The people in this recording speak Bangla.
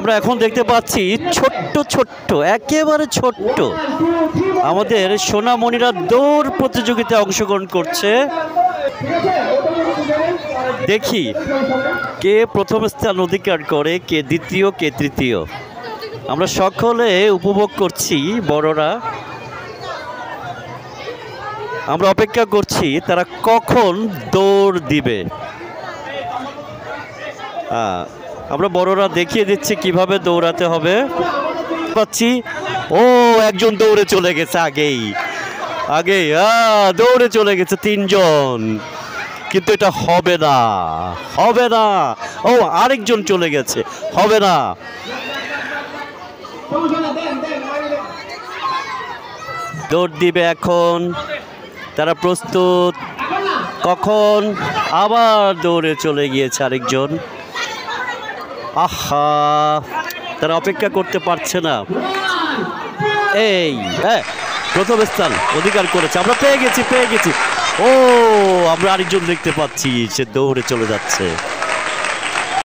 আমরা এখন দেখতে পাচ্ছি ছোট্ট ছোট্ট একেবারে ছোট্ট আমাদের সোনামণিরা দৌড় প্রতিযোগিতায় অংশগ্রহণ করছে। দেখি কে প্রথম স্থান অধিকার করে, কে দ্বিতীয়, কে তৃতীয়। আমরা সকলে উপভোগ করছি, বড়রা আমরা অপেক্ষা করছি তারা কখন দৌড় দিবে। আমরা বড়রা দেখিয়ে দিচ্ছি কিভাবে দৌড়াতে হবে। পাচ্ছি ও একজন দৌড়ে চলে গেছে, আগেই দৌড়ে চলে গেছে 3 জন, কিন্তু এটা হবে না, হবে না। ও আরেকজন চলে গেছে, হবে না। দৌড় দিবে এখন, তারা প্রস্তুত। কখন আবার দৌড়ে চলে গিয়েছে আরেকজন। আহা, তারা অপেক্ষা করতে পারছে না। এই প্রথম স্থান অধিকার করেছে, আমরা পেয়ে গেছি। ও আমরা আরেকজন দেখতে পাচ্ছি, সে দৌড়ে চলে যাচ্ছে।